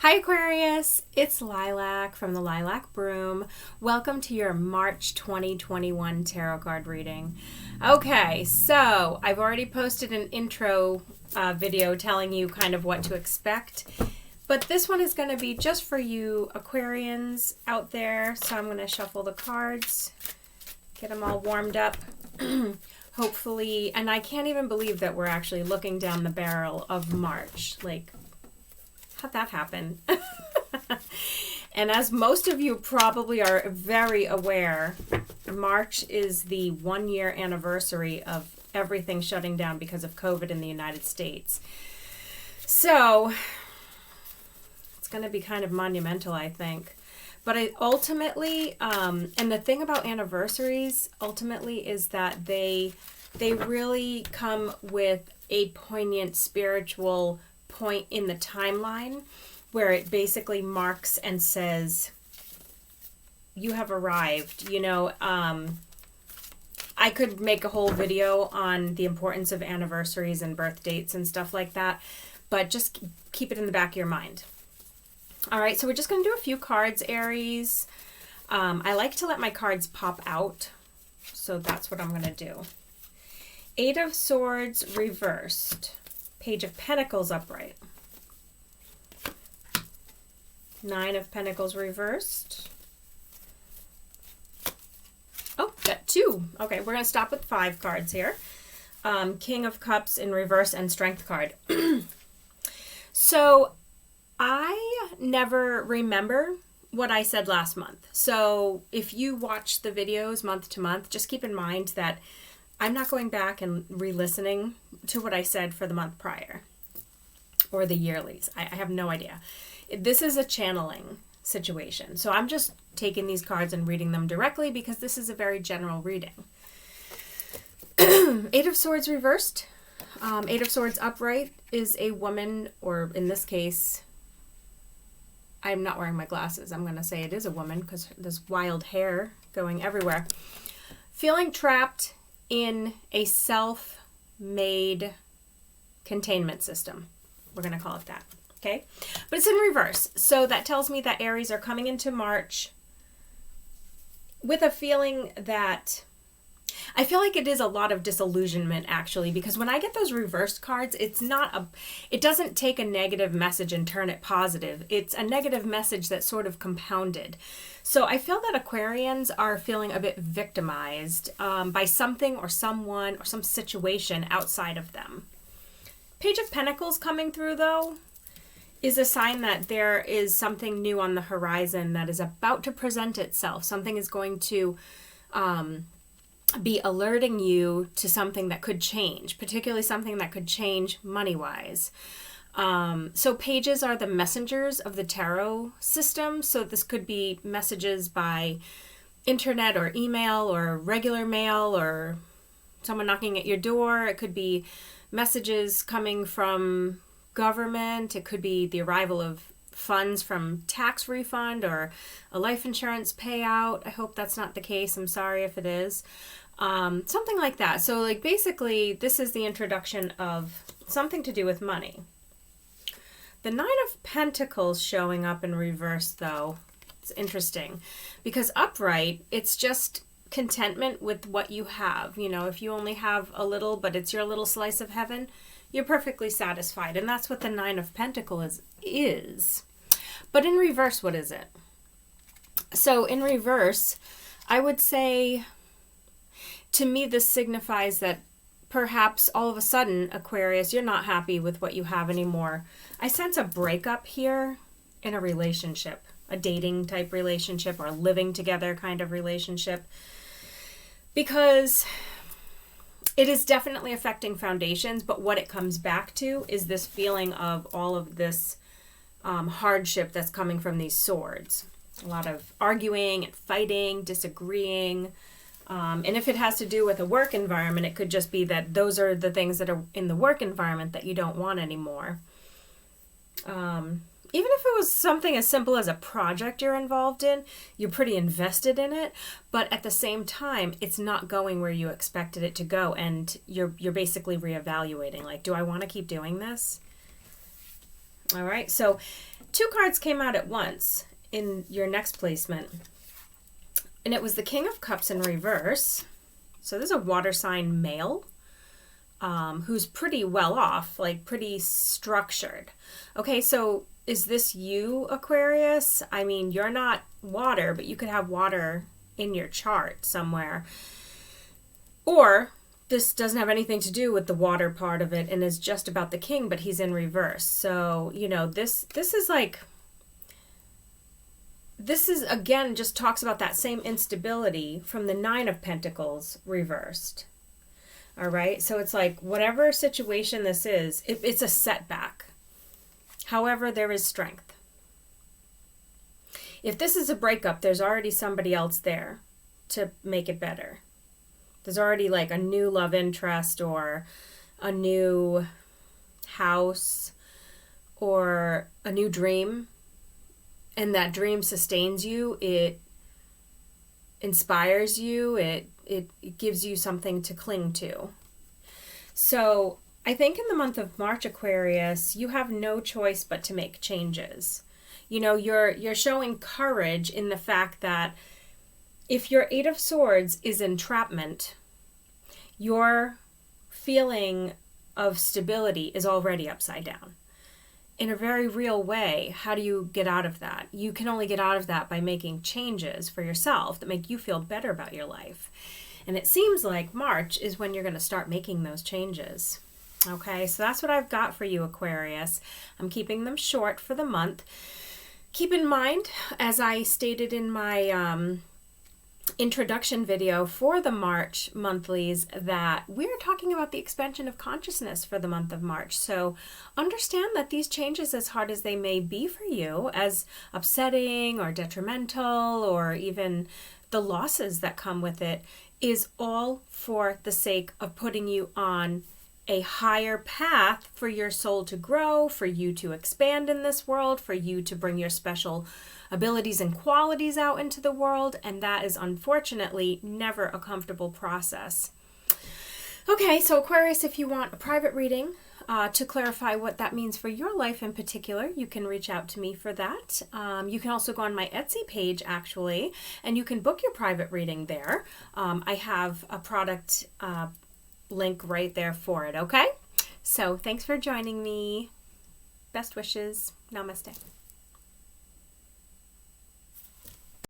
Hi Aquarius, it's Lilac from the Lilac Broom. Welcome to your March 2021 tarot card reading. Okay, so I've already posted an intro video telling you kind of what to expect, but this one is going to be just for you Aquarians out there. So I'm going to shuffle the cards, get them all warmed up. Hopefully, and I can't even believe that we're actually looking down the barrel of March. Like, how'd that happen? And as most of you probably are very aware, March is the 1-year anniversary of everything shutting down because of COVID in the United States. So it's going to be kind of monumental, I think. But ultimately, and the thing about anniversaries ultimately is that they really come with a poignant spiritual point in the timeline where it basically marks and says, you have arrived. You know, I could make a whole video on the importance of anniversaries and birth dates and stuff like that, but just keep it in the back of your mind. All right, so we're just going to do a few cards, Aries. I like to let my cards pop out, so that's what I'm going to do. 8 of Swords reversed. Page of Pentacles upright. 9 of Pentacles reversed. Oh, got 2. Okay, we're going to stop with 5 cards here. King of Cups in reverse and Strength card. So I never remember what I said last month. So if you watch the videos month to month, just keep in mind that I'm not going back and re-listening to what I said for the month prior or the yearlies. I have no idea. This is a channeling situation. So I'm just taking these cards and reading them directly because this is a very general reading. 8 of Swords reversed. 8 of Swords upright is a woman, or in this case, I'm not wearing my glasses. I'm going to say it is a woman because there's wild hair going everywhere. Feeling trapped in a self-made containment system. We're going to call it that. Okay? But it's in reverse. So that tells me that Aries are coming into March with a feeling that I feel like it is a lot of disillusionment, actually, because when I get those reversed cards, it doesn't take a negative message and turn it positive. It's a negative message that's sort of compounded. So I feel that Aquarians are feeling a bit victimized by something or someone or some situation outside of them. Page of Pentacles coming through, though, is a sign that there is something new on the horizon that is about to present itself. Something is going to be alerting you to something that could change, particularly something that could change money-wise. So pages are the messengers of the tarot system. So this could be messages by internet or email or regular mail or someone knocking at your door. It could be messages coming from government. It could be the arrival of funds from tax refund or a life insurance payout. I hope that's not the case. I'm sorry if it is. Something like that. So like basically this is the introduction of something to do with money. The 9 of Pentacles showing up in reverse, though, it's interesting because upright, it's just contentment with what you have. You know, if you only have a little, but it's your little slice of heaven, you're perfectly satisfied. And that's what the 9 of Pentacles is. But in reverse, what is it? So in reverse, I would say, to me, this signifies that perhaps all of a sudden, Aquarius, you're not happy with what you have anymore. I sense a breakup here in a relationship, a dating type relationship or living together kind of relationship, because it is definitely affecting foundations, but what it comes back to is this feeling of all of this hardship that's coming from these swords. A lot of arguing and fighting, disagreeing. And if it has to do with a work environment, it could just be that those are the things that are in the work environment that you don't want anymore. Even if it was something as simple as a project you're involved in, you're pretty invested in it, but at the same time, it's not going where you expected it to go, and you're basically reevaluating, like, do I want to keep doing this? All right, so two cards came out at once in your next placement. And it was the King of Cups in reverse. So this is a water sign male who's pretty well off, like pretty structured. Okay, so is this you, Aquarius? I mean, you're not water, but you could have water in your chart somewhere. Or this doesn't have anything to do with the water part of it and is just about the king, but he's in reverse. So, you know, this is like, this is, again, just talks about that same instability from the Nine of Pentacles reversed. All right. So it's like whatever situation this is, it's a setback. However, there is strength. If this is a breakup, there's already somebody else there to make it better. There's already like a new love interest or a new house or a new dream. And that dream sustains you. It inspires you. It gives you something to cling to. So I think in the month of March, Aquarius, you have no choice but to make changes. You know, you're showing courage in the fact that if your Eight of Swords is entrapment, your feeling of stability is already upside down. In a very real way, how do you get out of that? You can only get out of that by making changes for yourself that make you feel better about your life. And it seems like March is when you're going to start making those changes. Okay, so that's what I've got for you, Aquarius. I'm keeping them short for the month. Keep in mind, as I stated in my introduction video for the March monthlies, that we're talking about the expansion of consciousness for the month of March. So understand that these changes, as hard as they may be for you, as upsetting or detrimental, or even the losses that come with it, is all for the sake of putting you on a higher path for your soul to grow, for you to expand in this world, for you to bring your special abilities and qualities out into the world. And that is unfortunately never a comfortable process. Okay, so Aquarius, if you want a private reading to clarify what that means for your life in particular, you can reach out to me for that. You can also go on my Etsy page, actually, and you can book your private reading there. I have a product link right there for it, okay? So thanks for joining me. Best wishes. Namaste.